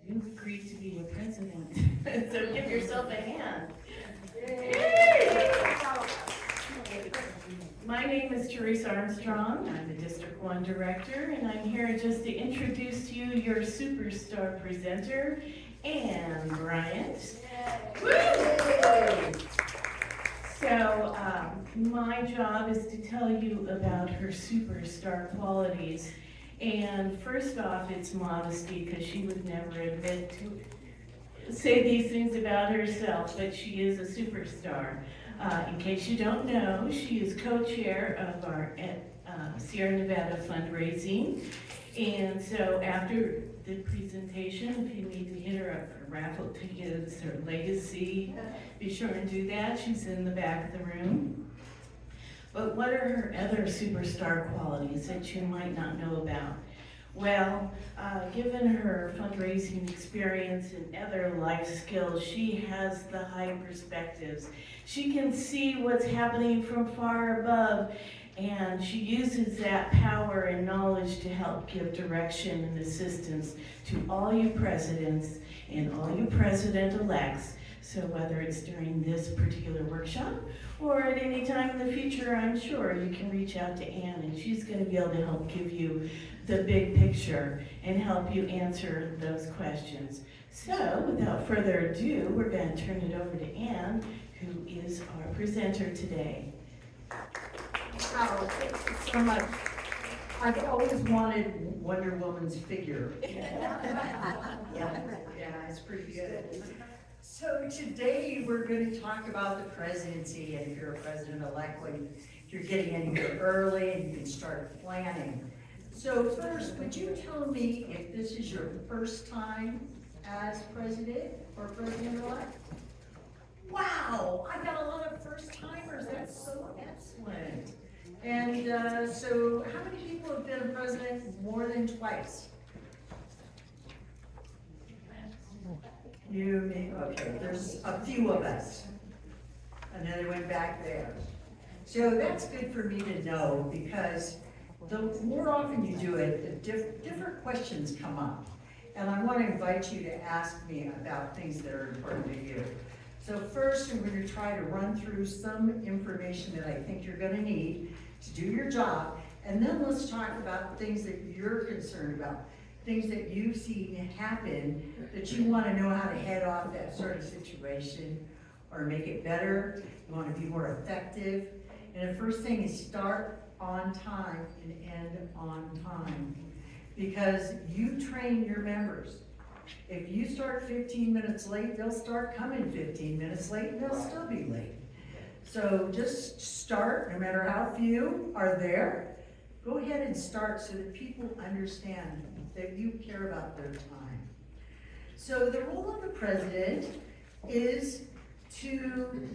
You agreed to be your president, so give yourself a hand. My name is Teresa Armstrong. I'm the District 1 Director, and I'm here just to introduce to you your superstar presenter, Ann Bryant. So, my job is to tell you about her superstar qualities. And first off, it's modesty, because she would never admit to say these things about herself, but she is a superstar. In case you don't know, she is co-chair of our Sierra Nevada fundraising. And so after the presentation, if you need to hit her up for raffle tickets or legacy, be sure and do that. She's in the back of the room. But what are her other superstar qualities that you might not know about? Well, given her fundraising experience and other life skills, she has the high perspectives. She can see what's happening from far above, and she uses that power and knowledge to help give direction and assistance to all you presidents and all you president-elects. So whether it's during this particular workshop or at any time in the future, I'm sure you can reach out to Ann, and she's going to be able to help give you the big picture and help you answer those questions. So without further ado, we're going to turn it over to Ann, who is our presenter today. Oh, thank you so much. I've always wanted Wonder Woman's figure. Yeah, it's pretty good. So today we're going to talk about the presidency, and if you're a president-elect, when you're getting in here early and you can start planning. So first, would you tell me if this is your first time as president or president-elect? Wow, I've got a lot of first-timers. That's so excellent. And so how many people have been a president more than twice? You, me, okay, there's a few of us. Another one back there. So that's good for me to know, because the more often you do it, the different questions come up. And I want to invite you to ask me about things that are important to you. So first, I'm going to try to run through some information that I think you're going to need to do your job. And then let's talk about things that you're concerned about. Things that you've seen happen that you want to know how to head off that sort of situation or make it better. You want to be more effective. And the first thing is start on time and end on time, because you train your members. If you start 15 minutes late, they'll start coming 15 minutes late and they'll still be late. So just start, no matter how few are there. Go ahead and start so that people understand that you care about their time. So the role of the president is to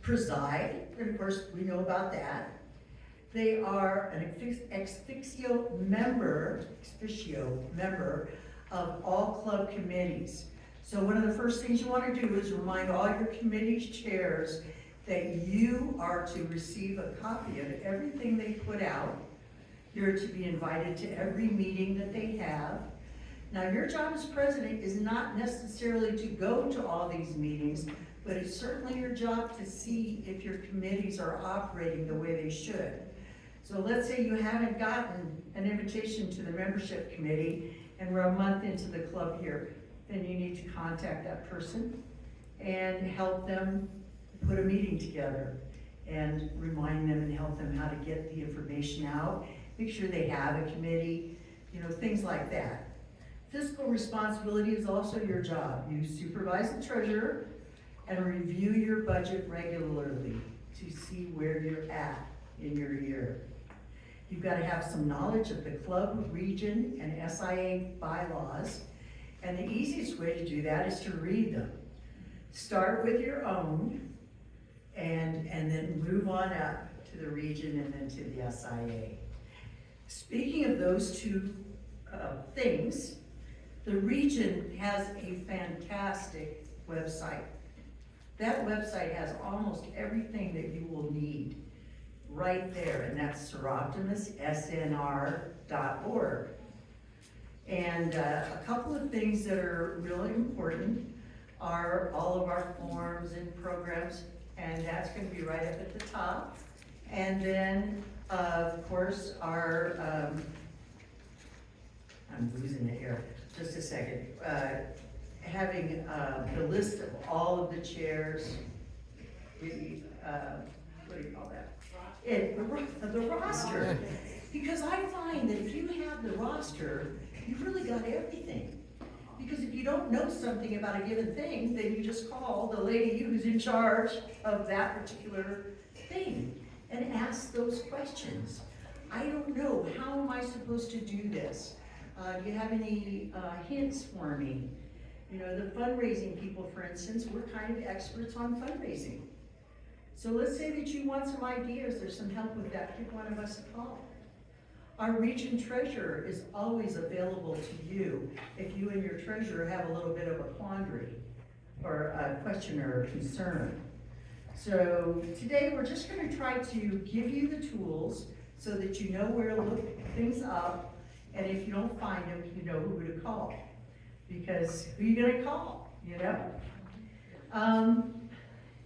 preside, and of course we know about that. They are an ex-officio member of all club committees. So one of the first things you want to do is remind all your committee chairs that you are to receive a copy of everything they put out. You're to be invited to every meeting that they have. Now, your job as president is not necessarily to go to all these meetings, but it's certainly your job to see if your committees are operating the way they should. So let's say you haven't gotten an invitation to the membership committee and we're a month into the club here, then you need to contact that person and help them put a meeting together and remind them and help them how to get the information out. Make sure they have a committee, things like that. Fiscal responsibility is also your job. You supervise the treasurer and review your budget regularly to see where you're at in your year. You've got to have some knowledge of the club, region, and SIA bylaws, and the easiest way to do that is to read them. Start with your own, and then move on up to the region and then to the SIA. Speaking of those two things, the region has a fantastic website. That website has almost everything that you will need right there, and that's Soroptimist, SNR.org. And a couple of things that are really important are all of our forms and programs, and that's gonna be right up at the top. And then, of course, our, I'm losing it here, just a second. Having the list of all of the chairs, the, what do you call that? The roster. Because I find that if you have the roster, you've really got everything. Because if you don't know something about a given thing, then you just call the lady who's in charge of that particular thing and ask those questions. I don't know, how am I supposed to do this? Do you have any hints for me? You know, the fundraising people, for instance, we're kind of experts on fundraising. So let's say that you want some ideas, there's some help with that, give one of us a call. Our region treasurer is always available to you if you and your treasurer have a little bit of a quandary or a question or a concern. So today we're just going to try to give you the tools so that you know where to look things up, and if you don't find them, you know who to call. Because who are you going to call, you know?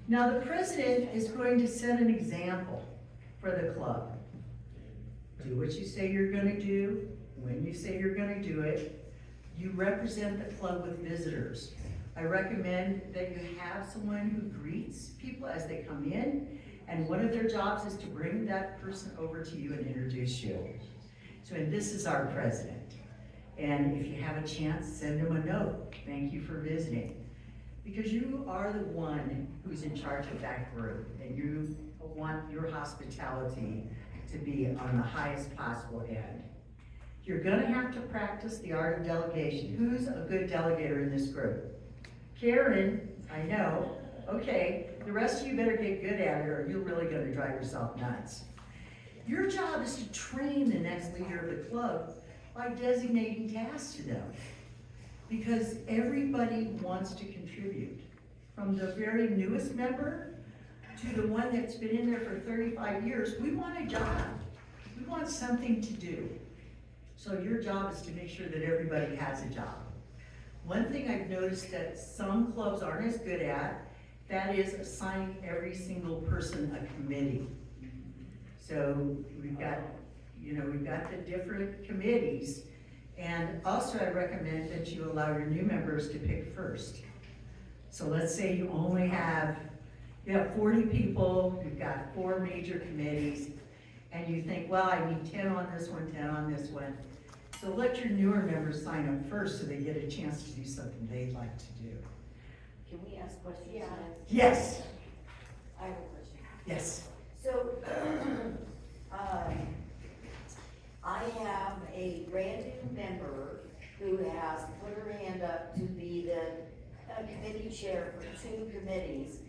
Now the president is going to set an example for the club. Do what you say you're gonna do, when you say you're gonna do it. You represent the club with visitors. I recommend that you have someone who greets people as they come in, and one of their jobs is to bring that person over to you and introduce you. So, and this is our president. And if you have a chance, send him a note. Thank you for visiting. Because you are the one who's in charge of that group, and you want your hospitality to be on the highest possible end. You're gonna have to practice the art of delegation. Who's a good delegator in this group? Karen, I know. Okay, the rest of you better get good at it or you're really gonna drive yourself nuts. Your job is to train the next leader of the club by designating tasks to them. Because everybody wants to contribute. From the very newest member to the one that's been in there for 35 years, we want a job. We want something to do. So your job is to make sure that everybody has a job. One thing I've noticed that some clubs aren't as good at, that is assigning every single person a committee. So we've got, we've got the different committees, and also I recommend that you allow your new members to pick first. So let's say you only have, you have 40 people, you've got 4 major committees, and you think, well, I need 10 on this one, 10 on this one. So let your newer members sign up first so they get a chance to do something they'd like to do. Can we ask questions? Yeah. Yes. I have a question. Yes. So, I have a brand new member who has put her hand up to be the committee chair for 2 committees.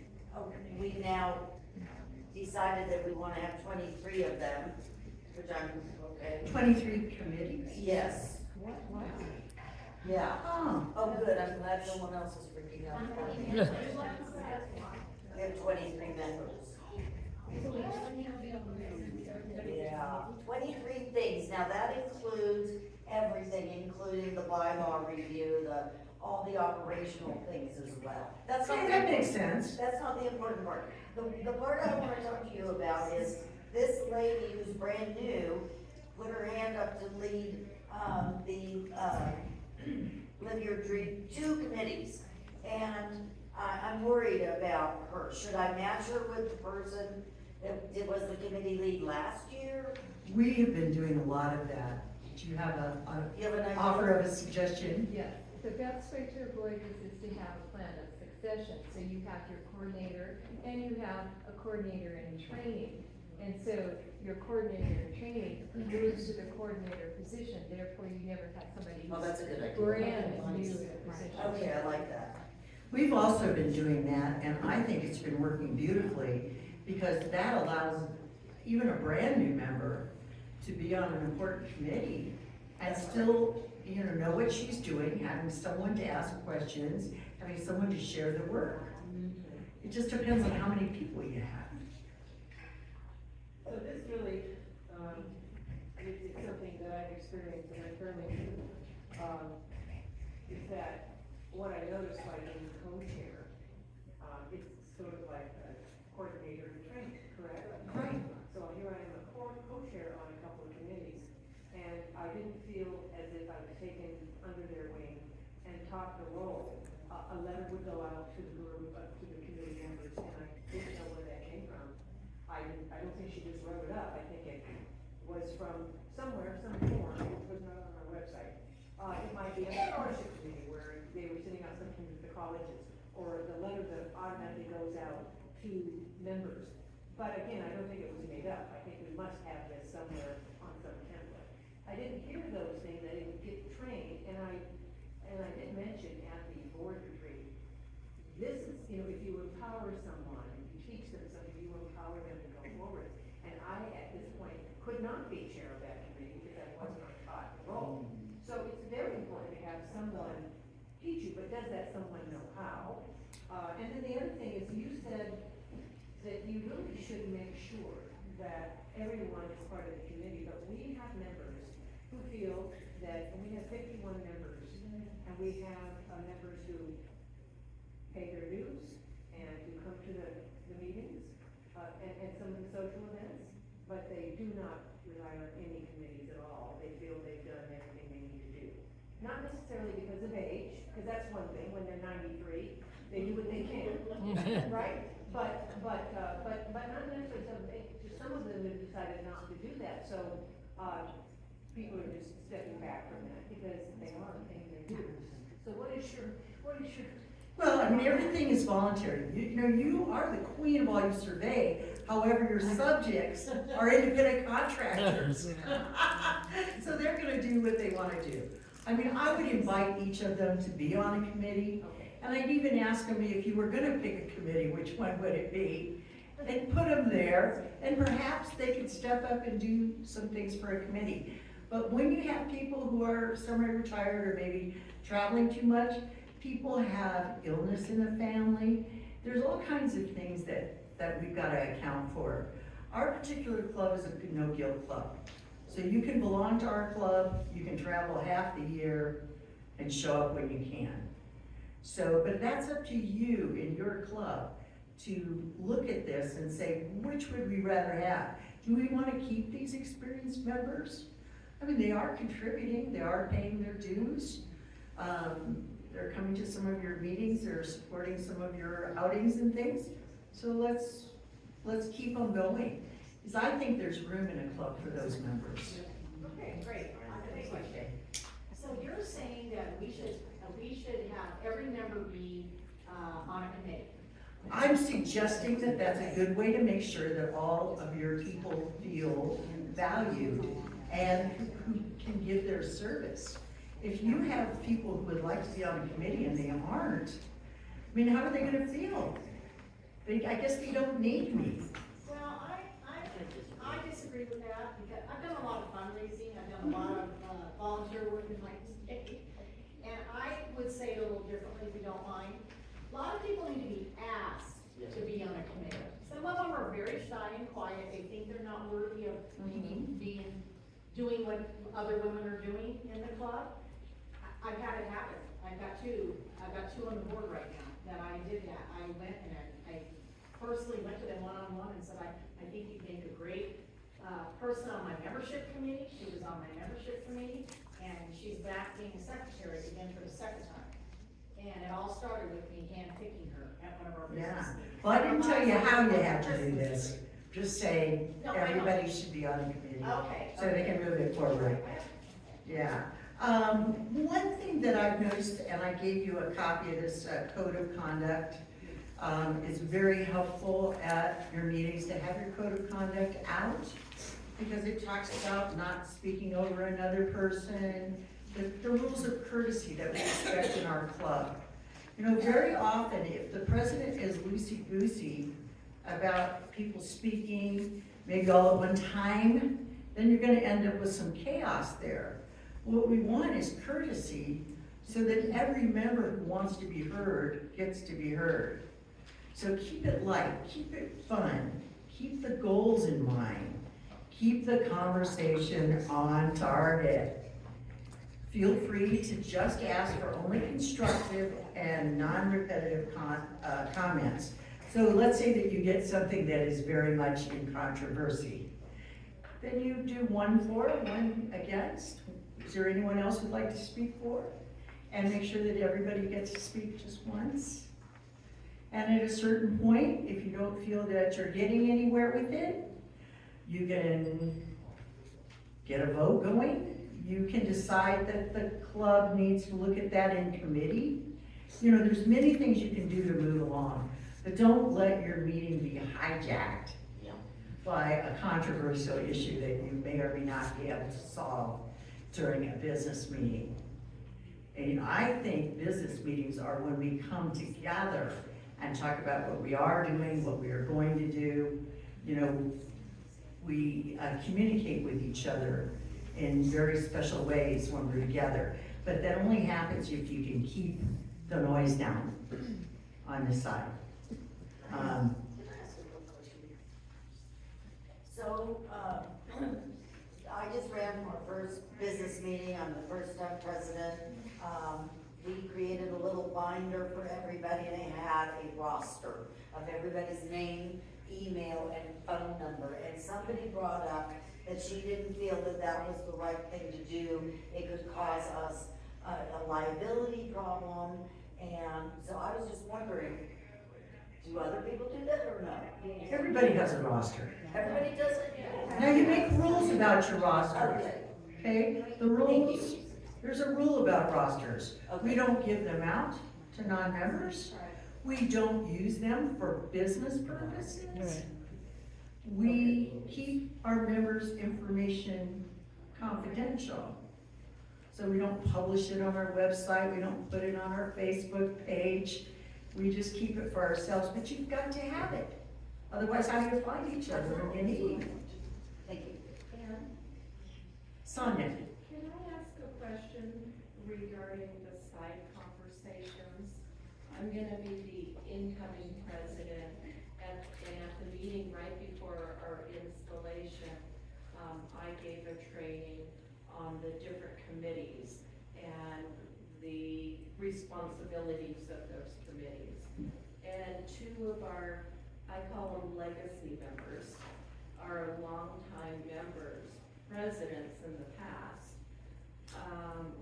We now decided that we want to have 23 of them, which I'm okay. 23 committees? Yes. Wow. Yeah. Oh. Oh, good, I'm glad no one else is freaking out. We have 23 members. Yeah, 23 things. Now that includes everything, including the bylaw review, all the operational things as well. That's not Okay, the that makes important- sense. That's not the important part. The part I want to talk to you about is this lady who's brand new put her hand up to lead Live Your Dream 2 committees. And I'm worried about her. Should I match her with the person that was the committee lead last year? We have been doing a lot of that. Do you have You have an idea? offer of a suggestion? Yes, the best way to avoid this is to have a plan of succession. So you have your coordinator and you have a coordinator in training. And so your coordinator in training moves to the coordinator position, therefore you never have somebody Oh, that's a good idea. brand new in a position. Okay, I like that. We've also been doing that, and I think it's been working beautifully, because that allows even a brand new member to be on an important committee and still, know what she's doing, having someone to ask questions, having someone to share the work. It just depends on how many people you have. So this really, is something that I've experienced in my family. top the roll, a letter would go out to the group, to the committee members, and I didn't know where that came from. I don't think she just wrote it up, I think it was from somewhere, some form, it was not on our website. It might be a scholarship committee where they were sending out something to the colleges, or the letter that automatically goes out to members. But again, I don't think it was made up, I think we must have this somewhere on some template. I didn't hear those things, that it would get trained, and I did mention at the board retreat, this is, if you empower someone, if you teach them something, you empower them to go forward. And I, at this point, could not be chair of that committee because I wasn't taught the role. So it's very important to have someone teach you, but does that someone know how? And then the other thing is, you said that you really should make sure that everyone is part of the committee, but we have members who feel that, and we have 51 members, and we have members who pay their dues and who come to the meetings, and some of the social events, but they do not rely on any committees at all. They feel they've done everything they need to do. Not necessarily because of age, because that's one thing, when they're 93, they do what they can, right? But not necessarily because of age. Just some of them have decided not to do that, so, people are just stepping back from that because they are paying their dues. So what is your? Well, I mean, everything is voluntary. You are the queen of all you survey. However, your subjects are independent contractors. So they're gonna do what they wanna do. I mean, I would invite each of them to be on a committee. And I'd even ask them, if you were gonna pick a committee, which one would it be? And put them there, and perhaps they could step up and do some things for a committee. But when you have people who are semi-retired or maybe traveling too much, people have illness in the family, there's all kinds of things that we've gotta account for. Our particular club is a no-guilt club. So you can belong to our club, you can travel half the year and show up when you can. So, but that's up to you in your club to look at this and say, which would we rather have? Do we wanna keep these experienced members? I mean, they are contributing, they are paying their dues. They're coming to some of your meetings, they're supporting some of your outings and things. So let's keep them going. Because I think there's room in a club for those members. Okay, great. I have a question. So you're saying that we should have every member be, on a committee? I'm suggesting that that's a good way to make sure that all of your people feel valued and who can give their service. If you have people who would like to be on a committee and they aren't, I mean, how are they gonna feel? I guess they don't need me. Well, I disagree with that, because I've done a lot of fundraising, I've done a lot of volunteer work in my state. And I would say it a little differently, if you don't mind. A lot of people need to be asked to be on a committee. Some of them are very shy and quiet, they think they're not worthy of doing what other women are doing in the club. I've had it happen. I've got two on the board right now that I did that. I went and I personally went to them one-on-one and said, I think you'd make a great person on my membership committee. She was on my membership committee, and she's back being a secretary again for the second time. And it all started with me handpicking her at one of our business meetings. Well, I didn't tell you how you have to do this. Just saying, No, I know. everybody should be on the committee. Okay. So they can move it forward. Yeah. One thing that I've noticed, and I gave you a copy of this code of conduct, it's very helpful at your meetings to have your code of conduct out, because it talks about not speaking over another person, the rules of courtesy that we expect in our club. You know, very often, if the president is loosey-goosey about people speaking, maybe all at one time, then you're gonna end up with some chaos there. What we want is courtesy, so that every member who wants to be heard gets to be heard. So keep it light, keep it fun, keep the goals in mind, keep the conversation on target. Feel free to just ask for only constructive and non-repetitive comments. So let's say that you get something that is very much in controversy. Then you do one for, one against. Is there anyone else who'd like to speak for? and make sure that everybody gets to speak just once. And at a certain point, if you don't feel that you're getting anywhere with it, you can get a vote going. You can decide that the club needs to look at that in committee. You know, there's many things you can do to move along, but don't let your meeting be hijacked by a controversial issue that you may or may not be able to solve during a business meeting. And you know, I think business meetings are when we come together and talk about what we are doing, what we are going to do. You know, we communicate with each other in very special ways when we're together. But that only happens if you can keep the noise down on this side. So, I just ran our first business meeting, I'm the first time president. We created a little binder for everybody and it had a roster of everybody's name, email, and phone number. And somebody brought up that she didn't feel that that was the right thing to do. It could cause us a liability problem. And so I was just wondering, do other people do that or no? Everybody has a roster. Everybody does it? Now you make rules about your roster, Okay. okay? The rules, there's a rule about rosters. We Okay. don't give them out to non-members. We don't use them for business purposes. We keep our members' information confidential. So we don't publish it on our website, we don't put it on our Facebook page. We just keep it for ourselves, but you've got to have it. Otherwise, how do you find each other when you need? Thank you. Sonia? Can I ask a question regarding the side conversations? I'm gonna be the incoming president, and at the meeting right before our installation, I gave a training on the different committees and the responsibilities of those committees. And two of our, I call them legacy members, are longtime members, residents in the past,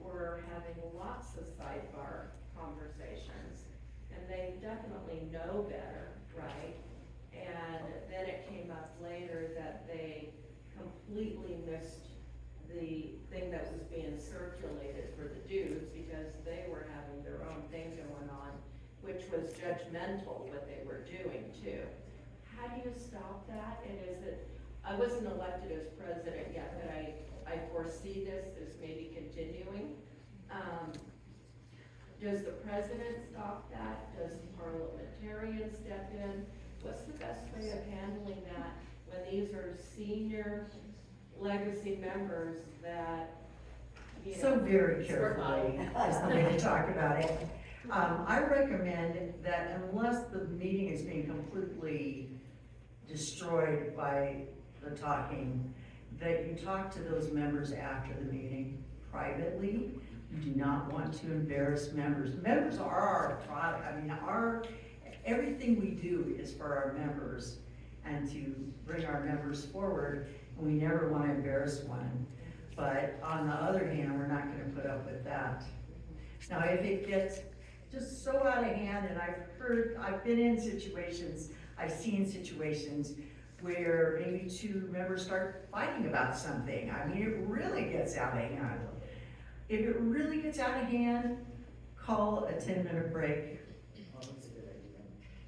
were having lots of sidebar conversations, and they definitely know better, right? And then it came up later that they completely missed the thing that was being circulated for the dudes because they were having their own thing going on, which was judgmental what they were doing too. How do you stop that? And is it, I wasn't elected as president yet, but I foresee this as maybe continuing. Does the president stop that? Does the parliamentarian step in? What's the best way of handling that when these are senior legacy members that, you know? So very carefully is the way to talk about it. I recommend that unless the meeting is being completely destroyed by the talking, that you talk to those members after the meeting privately. You do not want to embarrass members. Members are our product. I mean, everything we do is for our members and to bring our members forward, and we never want to embarrass one. But on the other hand, we're not going to put up with that. Now, if it gets just so out of hand, and I've been in situations, I've seen situations where maybe two members start fighting about something. I mean, it really gets out of hand. If it really gets out of hand, call a 10-minute break.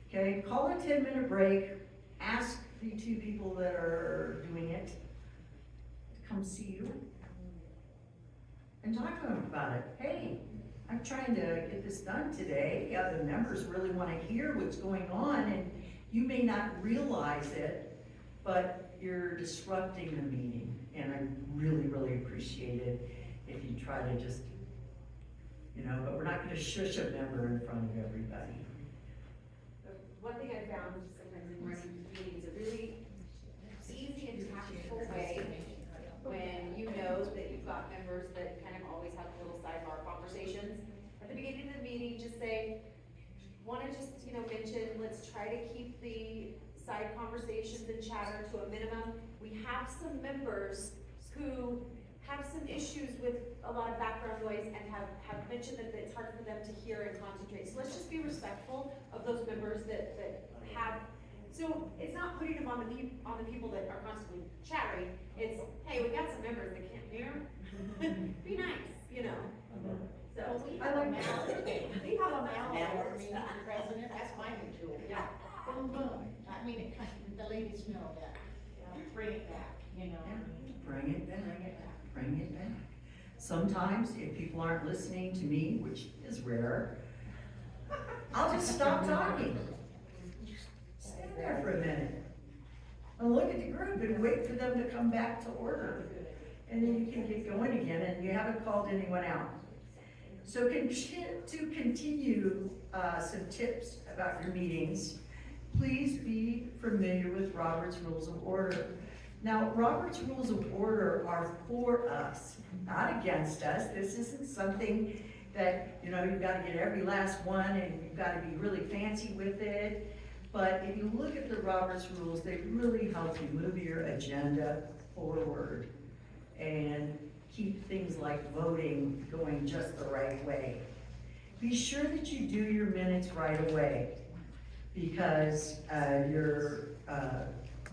Okay, call a 10-minute break, ask the two people that are doing it to come see you and talk to them about it. Hey, I'm trying to get this done today. Yeah, the members really want to hear what's going on, and you may not realize it, but you're disrupting the meeting, and I really, really appreciate it if you try to just, but we're not going to shush a member in front of everybody. One thing I found sometimes in running meetings, a really easy and tactful way, when you know that you've got members that kind of always have little sidebar conversations, at the beginning of the meeting, just say, wanna just, mention, let's try to keep the side conversations and chatter to a minimum. We have some members who have some issues with a lot of background noise and have mentioned that it's hard for them to hear and concentrate. So let's just be respectful of those members that have, so it's not putting them on the people that are constantly chattering. It's, hey, we got some members that can't hear. Be nice, you know. So, Well, we have a mallet, we have a mallet at our meeting, Mr. President, that's my new tool. yeah. Boom, boom, I mean, the ladies know that, bring it back, you know. Bring it back, bring it back. Sometimes if people aren't listening to me, which is rare, I'll just stop talking. Stand there for a minute and look at the group and wait for them to come back to order. And then you can get going again and you haven't called anyone out. So to continue some tips about your meetings, please be familiar with Robert's Rules of Order. Now, Robert's Rules of Order are for us, not against us. This isn't something that, you know, you've got to get every last one and you've got to be really fancy with it. But if you look at the Robert's Rules, they really help you move your agenda forward and keep things like voting going just the right way. Be sure that you do your minutes right away, because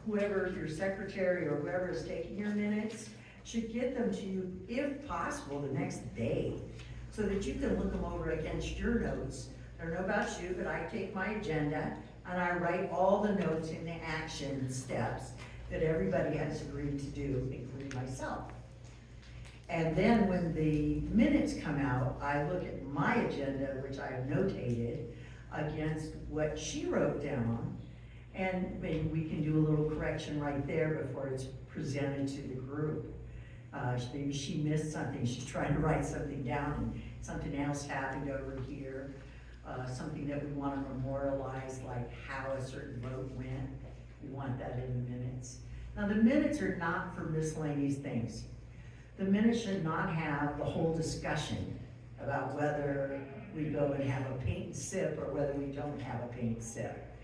whoever, your secretary or whoever is taking your minutes should get them to you, if possible, the next day, so that you can look them over against your notes. I don't know about you, but I take my agenda and I write all the notes in the action steps that everybody has agreed to do, including myself. And then when the minutes come out, I look at my agenda, which I have notated, against what she wrote down, and maybe we can do a little correction right there before it's presented to the group. Maybe she missed something, she's trying to write something down and something else happened over here. Something that we want to memorialize, like how a certain vote went. We want that in the minutes. Now, the minutes are not for miscellaneous things. The minutes should not have the whole discussion about whether we go and have a paint and sip or whether we don't have a paint and sip.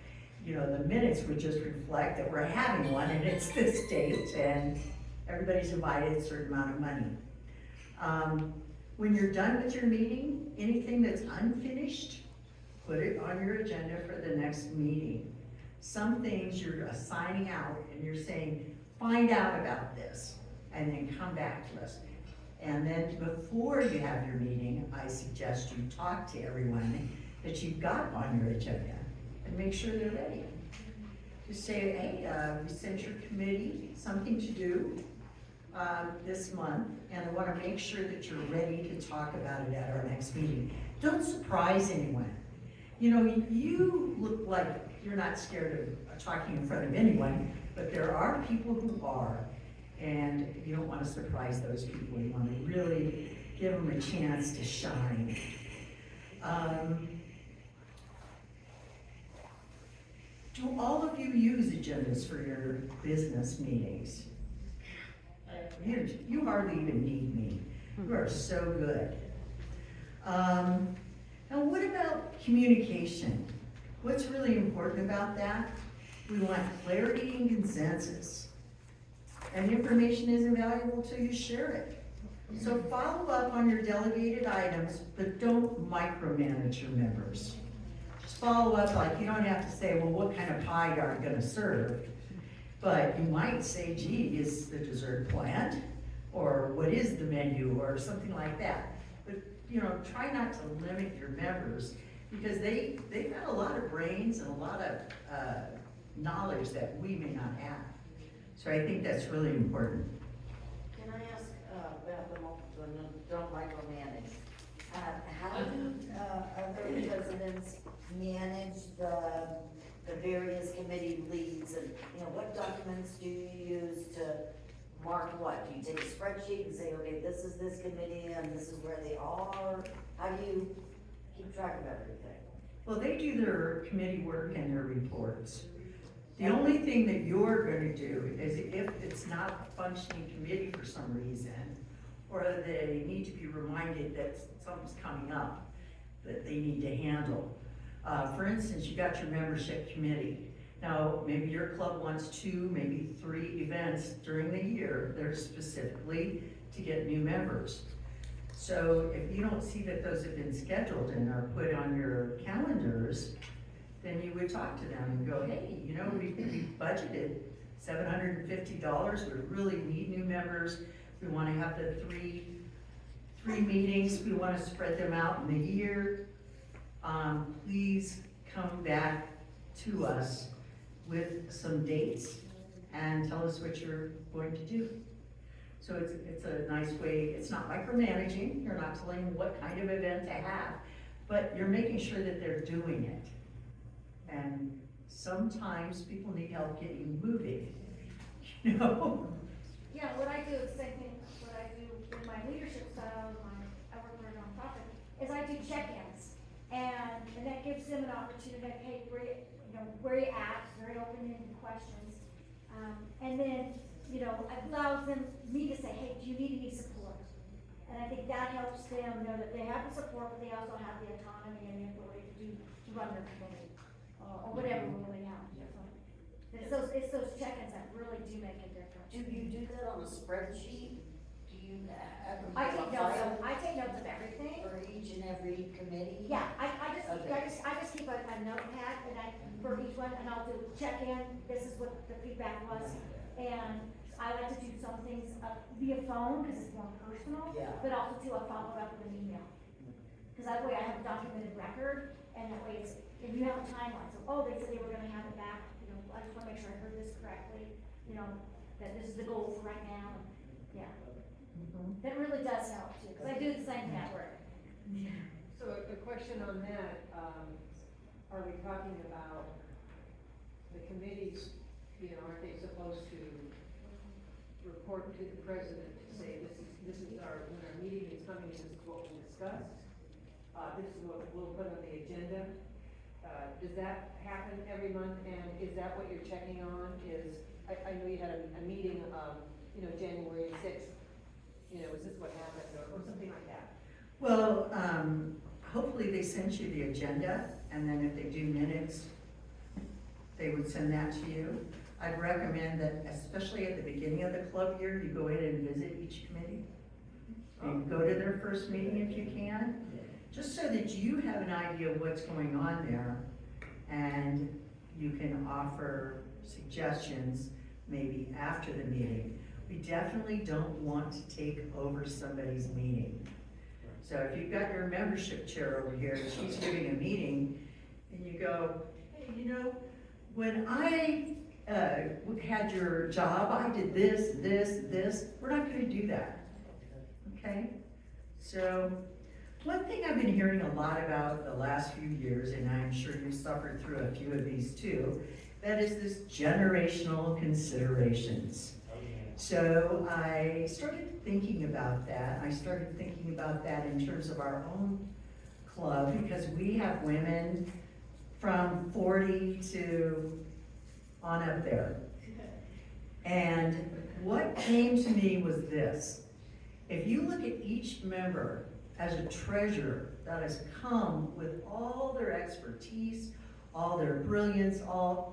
You know, the minutes would just reflect that we're having one and it's this date and everybody's invited a certain amount of money. When you're done with your meeting, anything that's unfinished, put it on your agenda for the next meeting. Some things you're assigning out and you're saying, find out about this and then come back to us. And then before you have your meeting, I suggest you talk to everyone that you've got on your agenda and make sure they're ready. Just say, hey, we sent your committee something to do this month, and I want to make sure that you're ready to talk about it at our next meeting. Don't surprise anyone. You know, you look like you're not scared of talking in front of anyone, but there are people who are, and you don't want to surprise those people. You want to really give them a chance to shine. Do all of you use agendas for your business meetings? You hardly even need me. You are so good. Now what about communication? What's really important about that? We want clarity and consensus. And information isn't valuable till you share it. So follow up on your delegated items, but don't micromanage your members. Just follow up, like you don't have to say, well, what kind of pie are you gonna serve? But you might say, gee, is the dessert planned? Or what is the menu, or something like that. But you know, try not to limit your members, because they've got a lot of brains and a lot of knowledge that we may not have. So I think that's really important. Can I ask about the don't micromanage? How do other presidents manage the various committee leads, and you know, what documents do you use to mark what? Do you take a spreadsheet and say, okay, this is this committee and this is where they are? How do you keep track of everything? Well, they do their committee work and their reports. The only thing that you're going to do is if it's not a functioning committee for some reason, or they need to be reminded that something's coming up that they need to handle. For instance, you got your membership committee. Now, maybe your club wants 2, maybe 3 events during the year that are specifically to get new members. So if you don't see that those have been scheduled and are put on your calendars, then you would talk to them and go, hey, you know, we budgeted $750, we really need new members. We wanna have the three meetings, we wanna spread them out in the year. Please come back to us with some dates and tell us what you're going to do. So it's a nice way, it's not micromanaging, you're not telling them what kind of event to have, but you're making sure that they're doing it. And sometimes people need help getting moving, you know? Yeah, what I do is the same thing, what I do in my leadership style, I work for a nonprofit, is I do check-ins. And that gives them an opportunity, like, hey, where you at, very open-ended questions. And then, it allows me to say, hey, do you need any support? And I think that helps them know that they have the support, but they also have the autonomy and the ability to run their community, or whatever role they have. So it's those check-ins that really do make a difference. Do you do that on a spreadsheet? Do you ever? I take notes of everything. For each and every committee? Yeah, I Okay. just keep a notepad for each one, and I'll do check-in, this is what the feedback was. And I like to do some things via phone, because it's more personal, Yeah. but also too, I'll follow up with an email. Because that way I have a documented record, and that way it's, and you have a timeline, so, oh, they said they were gonna have it back, I just wanna make sure I heard this correctly, that this is the goal for right now, and, yeah. That really does help too, because I do the same thing at work. So a question on that, are we talking about the committees, aren't they supposed to report to the president to say, this is when our meeting is coming, this is what we discussed, this is what we'll put on the agenda? Does that happen every month, and is that what you're checking on, I know you had a meeting, January 6th, is this what happened, or something like that? Well, hopefully they sent you the agenda, and then if they do minutes, they would send that to you. I'd recommend that, especially at the beginning of the club year, you go in and visit each committee. And go to their first meeting if you can, just so that you have an idea of what's going on there, and you can offer suggestions maybe after the meeting. We definitely don't want to take over somebody's meeting. So if you've got your membership chair over here, and she's giving a meeting, and you go, hey, when I had your job, I did this, we're not gonna do that, okay? So, one thing I've been hearing a lot about the last few years, and I'm sure you suffered through a few of these too, that is this generational considerations. So I started thinking about that. I started thinking about that in terms of our own club, because we have women from 40 to on up there. And what came to me was this. If you look at each member as a treasure that has come with all their expertise, all their brilliance,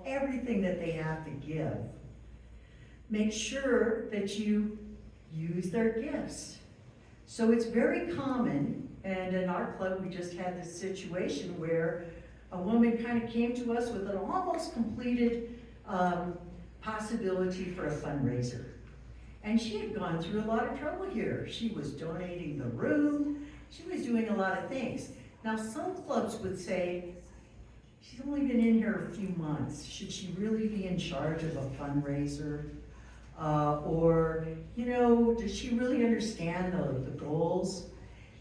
everything that they have to give, make sure that you use their gifts. So it's very common, and in our club we just had this situation where a woman kind of came to us with an almost completed possibility for a fundraiser. And she had gone through a lot of trouble here. She was donating the room, she was doing a lot of things. Now some clubs would say, she's only been in here a few months, should she really be in charge of a fundraiser? Or, does she really understand the goals?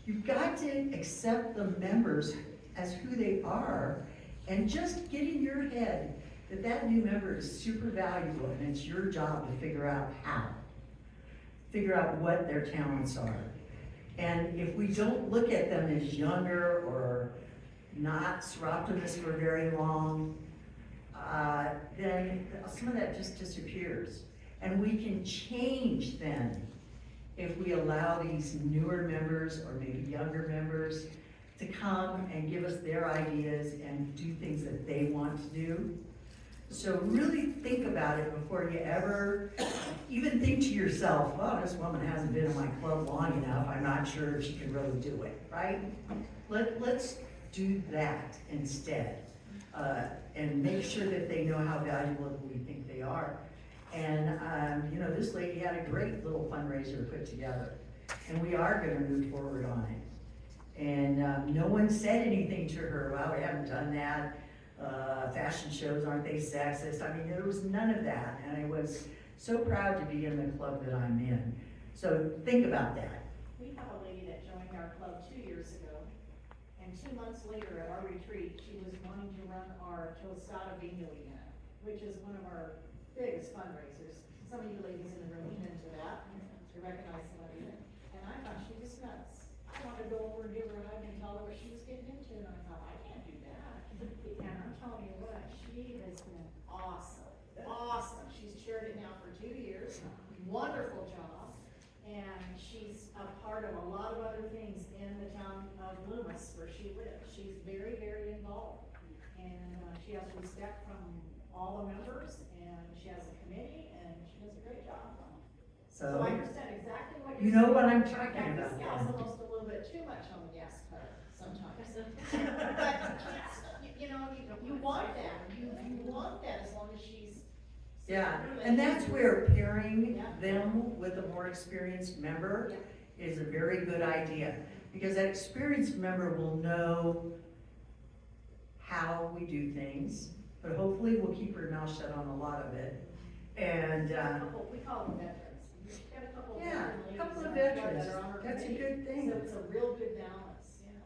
You've got to accept the members as who they are, and just get in your head that that new member is super valuable, and it's your job to figure out how. Figure out what their talents are. And if we don't look at them as younger or not Soroptimist for very long, then some of that just disappears. And we can change then if we allow these newer members or maybe younger members to come and give us their ideas and do things that they want to do. So really think about it before you ever even think to yourself, well, this woman hasn't been in my club long enough, I'm not sure if she can really do it, right? Let's do that instead, and make sure that they know how valuable we think they are. And, you know, this lady had a great little fundraiser put together, and we are gonna move forward on it. And, no one said anything to her, well, we haven't done that, fashion shows, aren't they sexist? I mean, there was none of that, and I was so proud to be in the club that I'm in. So think about that. We have a lady that joined our club 2 years ago, and 2 months later at our retreat, she was wanting to run our Tostada Bingo event, which is one of our biggest fundraisers. Some of you ladies in the room have been to that, to recognize somebody. And I thought she was nuts. I wanted to go over and give her a hug and tell her what she was getting into, and I thought, I can't do that. And I'm telling you what, she has been awesome, awesome. She's chaired it now for 2 years, wonderful job. And she's a part of a lot of other things in the town of Loomis where she lives. She's very, very involved. And she has respect from all the members, and she has a committee, and she does a great job. So I understand exactly what You you're saying. know what I'm talking In about fact, this gal's then. almost a little bit too much on the gas pedal sometimes. But, you know, you want that, you want that as long as she's. Yeah, and that's where pairing them with a more experienced member is a very good idea. Because that experienced member will know how we do things, but hopefully we'll keep her mouth shut on a lot of it. And, We call them veterans. We've got a couple of yeah, veteran a ladies couple of on our club veterans, that are on our that's a committee. good thing. So it's a real good balance, yeah.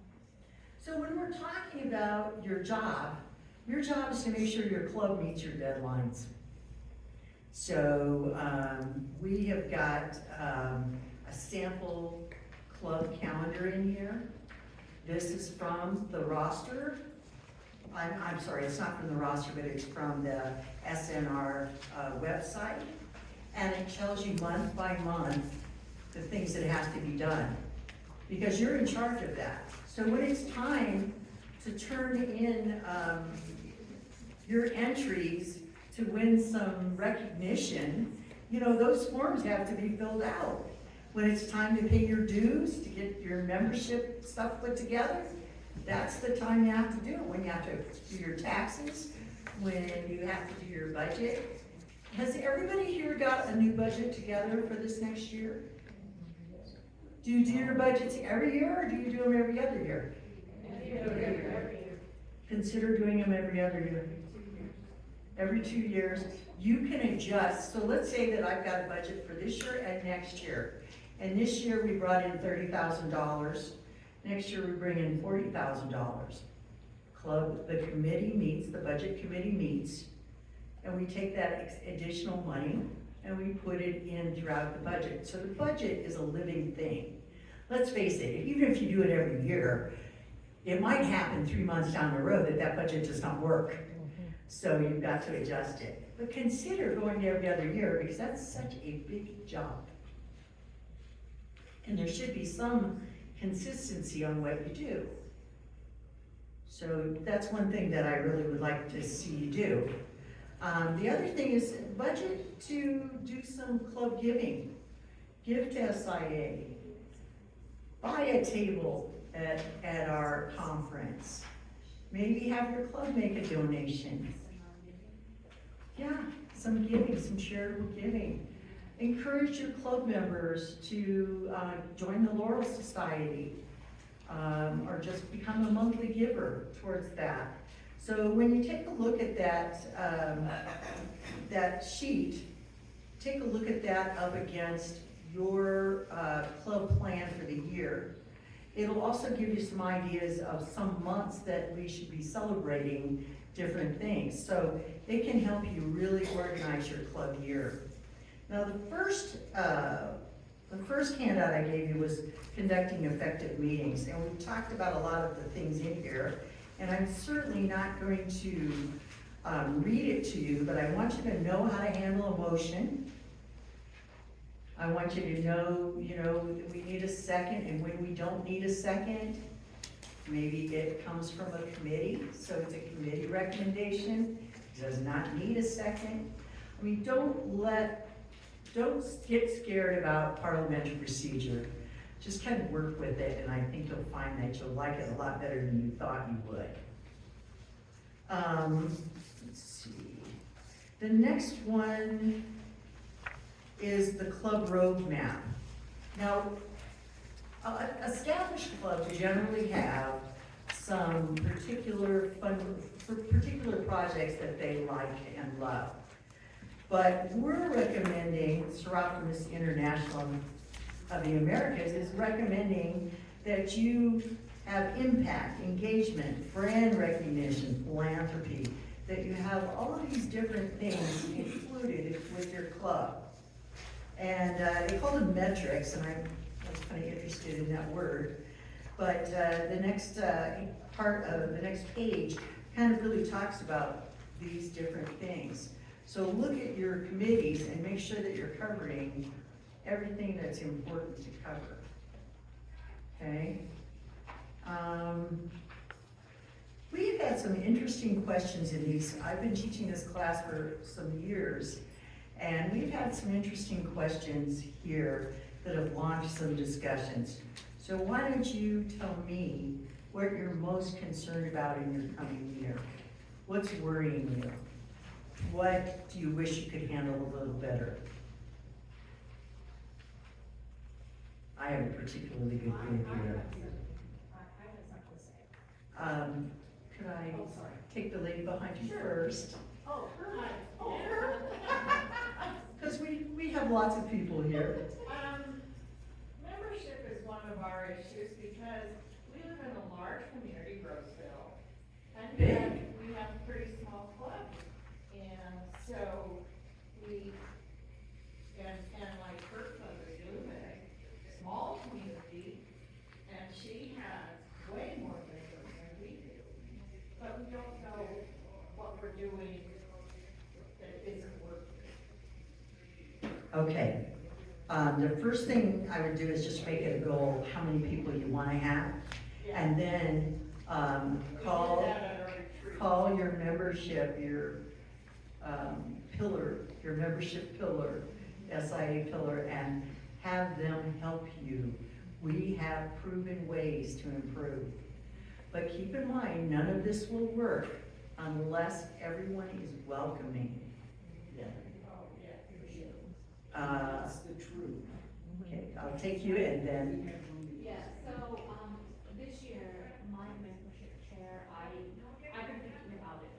So when we're talking about your job is to make sure your club meets your deadlines. So, we have got, a sample club calendar in here. This is from the roster. I'm sorry, it's not from the roster, but it's from the SNR, website. And it tells you month by month the things that have to be done, because you're in charge of that. So when it's time to turn in, your entries to win some recognition, you know, those forms have to be filled out. When it's time to pay your dues, to get your membership stuff put together, that's the time you have to do it. When you have to do your taxes, when you have to do your budget. Has everybody here got a new budget together for this next year? Do you do your budgets every year, or do you do them every other year? Every year. Consider doing them every other year. Every 2 years, you can adjust. So let's say that I've got a budget for this year and next year. And this year we brought in $30,000. Next year we bring in $40,000. The committee meets, the budget committee meets, and we take that additional money and we put it in throughout the budget. So the budget is a living thing. Let's face it, even if you do it every year, it might happen 3 months down the road that that budget does not work. So you've got to adjust it. But consider going to every other year, because that's such a big job. And there should be some consistency on what you do. So that's one thing that I really would like to see you do. The other thing is budget to do some club giving. Give to SIA. Buy a table at our conference. Maybe have your club make a donation. Yeah, some giving, some charitable giving. Encourage your club members to join the Laurel Society, or just become a monthly giver towards that. So when you take a look at that sheet, take a look at that up against your club plan for the year. It'll also give you some ideas of some months that we should be celebrating different things. So it can help you really organize your club year. Now the first handout I gave you was conducting effective meetings, and we've talked about a lot of the things in here, and I'm certainly not going to read it to you, but I want you to know how to handle emotion. I want you to know, that we need a second, and when we don't need a second, maybe it comes from a committee, so it's a committee recommendation. does not need a second. I mean, don't get scared about parliamentary procedure. Just kind of work with it, and I think you'll find that you'll like it a lot better than you thought you would. Let's see. The next one is the club roadmap. Now, established clubs generally have some particular projects that they like and love. But we're recommending, Soroptimist International of the Americas is recommending that you have impact, engagement, brand recognition, philanthropy, that you have all of these different things included with your club. And they call them metrics, and I was kind of interested in that word. But the next part of the next page kind of really talks about these different things. So look at your committees and make sure that you're covering everything that's important to cover. Okay? We've had some interesting questions in these. I've been teaching this class for some years, and we've had some interesting questions here that have launched some discussions. So why don't you tell me what you're most concerned about in your coming year? What's worrying you? What do you wish you could handle a little better? I have a particularly good group here. I have something to say. Could I Oh, sorry. take the lady behind you Sure. first? Oh, hi. Oh. Because we have lots of people here. Membership is one of our issues because we live in a large community, Roseville. And Big. yet we have a pretty small club. And so and like her club is Lumen, small community, and she has way more members than we do. But we don't know what we're doing that isn't working. Okay. The first thing I would do is just make it a goal, how many people you want to have. And then call your membership, your pillar, your membership pillar, SIA pillar, and have them help you. We have proven ways to improve. But keep in mind, none of this will work unless everyone is welcoming. That's the truth. Okay, I'll take you and then, Yeah, so, this year, my membership chair, I've been thinking about it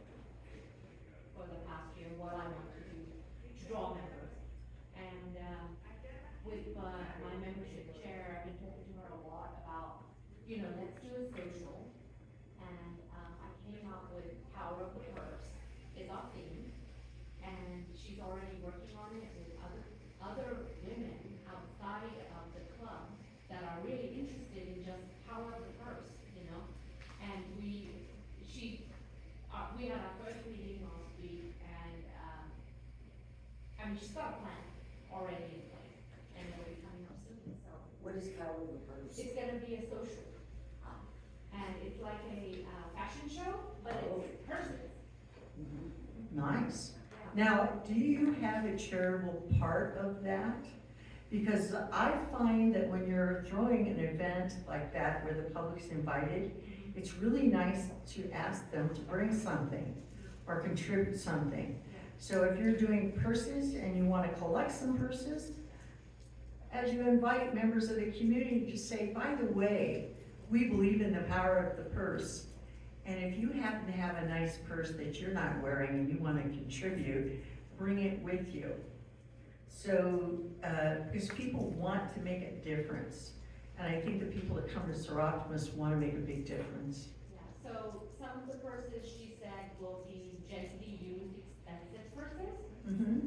for the past year, what I want to do to draw members. And, with, my membership chair, I've been talking to her a lot about, let's do a social. And, I came up with Power of the Purse is our theme, and she's already working on it with other women outside of the club that are really interested in just power of the purse, And we had our first meeting last week, and she's got a plan already in place, and it'll be coming up soon, so. What is Power of the Purse? It's gonna be a social, and it's like a, fashion show, but it's purses. nice. Now, do you have a charitable part of that? Because I find that when you're throwing an event like that where the public's invited, it's really nice to ask them to bring something or contribute something. So if you're doing purses and you want to collect some purses, as you invite members of the community, just say, by the way, we believe in the power of the purse. And if you happen to have a nice purse that you're not wearing and you want to contribute, bring it with you. So, because people want to make a difference. And I think the people that come to Soroptimist want to make a big difference. Yeah, so some of the purses, she said, will be gently used, expensive purses,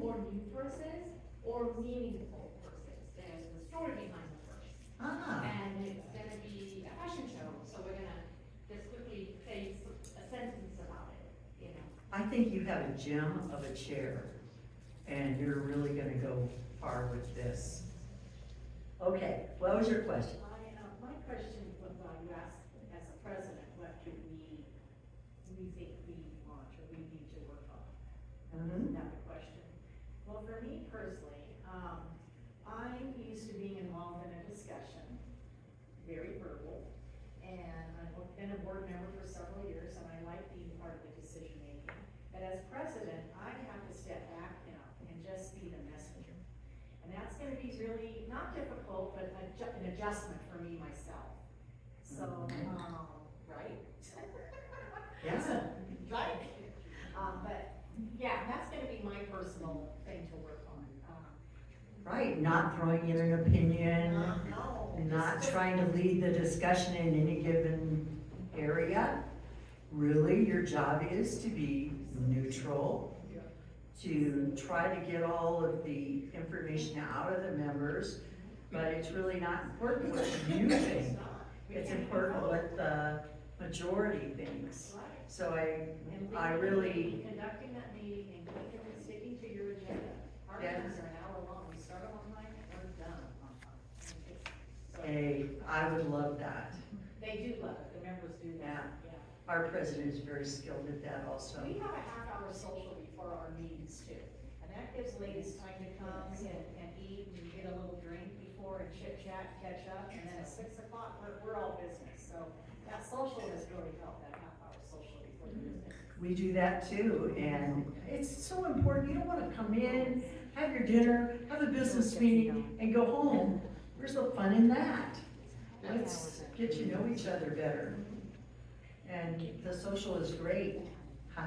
or new purses, or meaningful purses. There's the story behind the purse. Ah, And it's gonna be a fashion show, so we're gonna just quickly say a sentence about it, I think you have a gem of a chair, and you're really gonna go far with this. Okay, what was your question? My question was, you asked as a president, what can we think we want or we need to work on? for me personally, I'm used to being involved in a discussion, very verbal, and I've been a board member for several years, and I like being part of the decision making. But as president, I have to step back now and just be the messenger. And that's gonna be really, not difficult, but an adjustment for me myself. So, right? Yeah. Right? But, yeah, that's gonna be my personal thing to work on. Right, not throwing in an opinion, No. not trying to lead the discussion in any given area. Really, your job is to be neutral, to try to get all of the information out of the members, but it's really not important what you think. It's important what the majority thinks. Right. So And I really, conducting that meeting and clicking and sticking to your agenda. Our Yeah. meetings are an hour long, we start on time, we're done on time. So, hey, I would love that. they do love it, the members do that, yeah. Our president is very skilled at that also. We have a half-hour social before our meetings too, and that gives ladies time to come and eat and get a little drink before and chit-chat, catch up, and then at 6 o'clock, we're all business. So that social has really helped, that half-hour social before the business. We do that too, and it's so important. You don't wanna come in, have your dinner, have a business meeting, and go home. Where's the fun in that? Let's get to know each other better. And the social is great. Huh.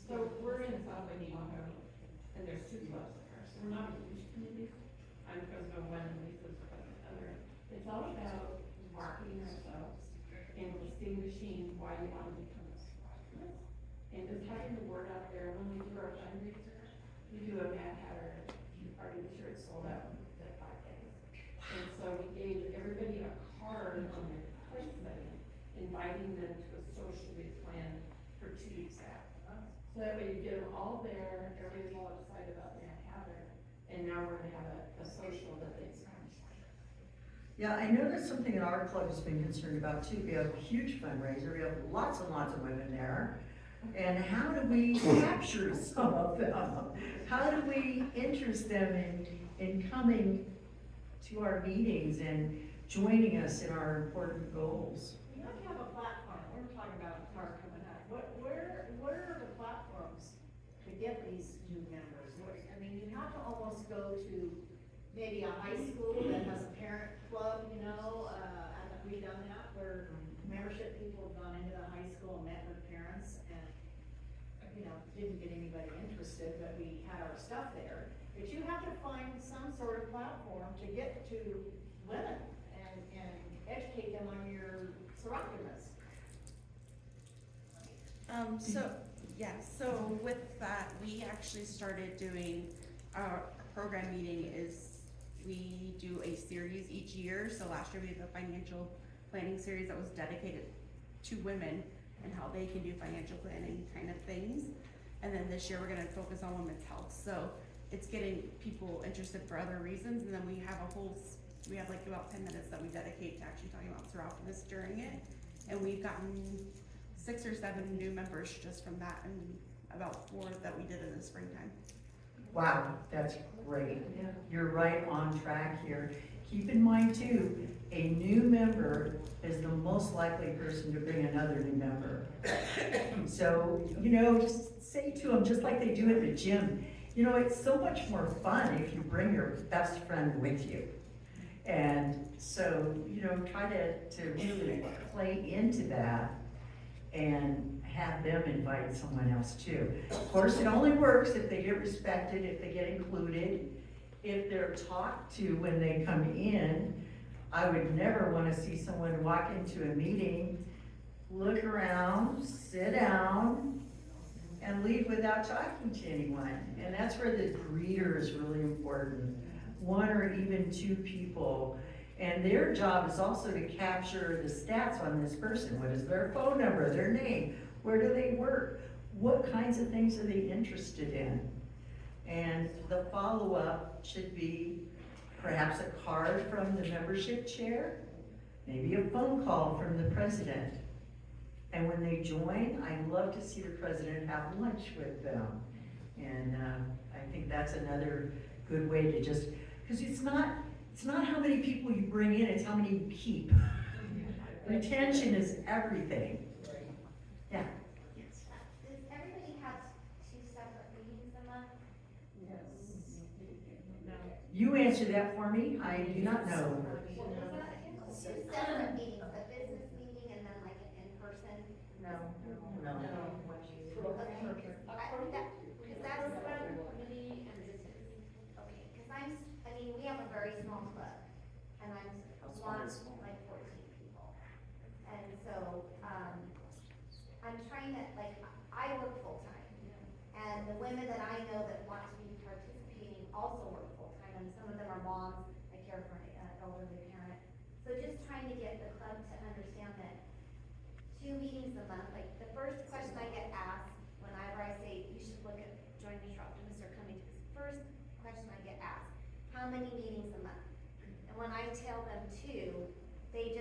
So we're in South Lake Tahoe, and there's two clubs there, so we're not a huge community. I'm president of one, and Lisa's president of the other. It's all about marketing ourselves and distinguishing why you want to become a Soroptimist. And just having the word out there, when we do our fundraiser, we do a Mad Hatter party, the shirt sold out in 5 days. And so we gave everybody a card on their person, inviting them to a social we planned for 2 weeks after. So that way you get them all there, everybody's all excited about Mad Hatter, and now we're gonna have a social that they can. Yeah, I know that's something that our club has been concerned about too. We have a huge fundraiser, we have lots and lots of women there. And how do we capture some of them? How do we interest them in coming to our meetings and joining us in our important goals? We have to have a platform, we were talking about our coming up, what are the platforms to get these new members? I mean, you have to almost go to maybe a high school that has a parent club, you know, and we've done that, where membership people have gone into the high school and met with parents and, you know, didn't get anybody interested, but we had our stuff there. But you have to find some sort of platform to get to women and educate them on your Soroptimist. So with that, we actually started doing, our program meeting is, we do a series each year. So last year we did the financial planning series that was dedicated to women and how they can do financial planning kind of things. And then this year we're gonna focus on women's health. So it's getting people interested for other reasons. And then we have we have like about 10 minutes that we dedicate to actually talking about Soroptimist during it. And we've gotten 6 or 7 new members just from that, and about 4 that we did in the springtime. Wow, that's great. You're right on track here. Keep in mind too, a new member is the most likely person to bring another new member. So, you know, just say to them, just like they do at the gym, you know, it's so much more fun if you bring your best friend with you. And so, you know, try to really play into that and have them invite someone else too. Of course, it only works if they get respected, if they get included, if they're talked to when they come in. I would never want to see someone walk into a meeting, look around, sit down, and leave without talking to anyone. And that's where the greeter is really important. 1 or even 2 people. And their job is also to capture the stats on this person. What is their phone number, their name? Where do they work? What kinds of things are they interested in? And the follow-up should be perhaps a card from the membership chair, maybe a phone call from the president. And when they join, I love to see the president have lunch with them. And I think that's another good way to just, because it's not how many people you bring in, it's how many you keep. Retention is everything. Yeah. Does everybody have two separate meetings a month? You answer that for me, I do not know. Two separate meetings, a business meeting and then like an in-person? No. Okay, because that's what I'm, Committee and business. okay, because I mean, we have a very small club, and I'm, want like 14 people. And so, I'm trying to, like, I work full-time, and the women that I know that want to be participating also work full-time, and some of them are moms, I care for an elderly parent. So just trying to get the club to understand that 2 meetings a month, like, the first question I get asked whenever I say you should look at joining Soroptimist or coming to this, first question I get asked, how many meetings a month? And when I tell them 2, they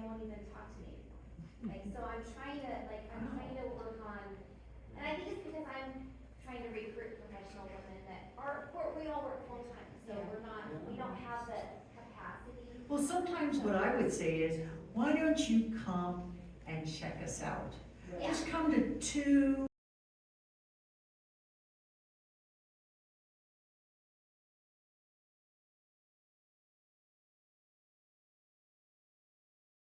won't even talk to me anymore. Like, so I'm trying to work on, and I think it's because I'm trying to recruit professional women that we all work full-time, so we don't have the capacity. Well, sometimes what I would say is, why don't you come and check us out? Yeah. Just come to 2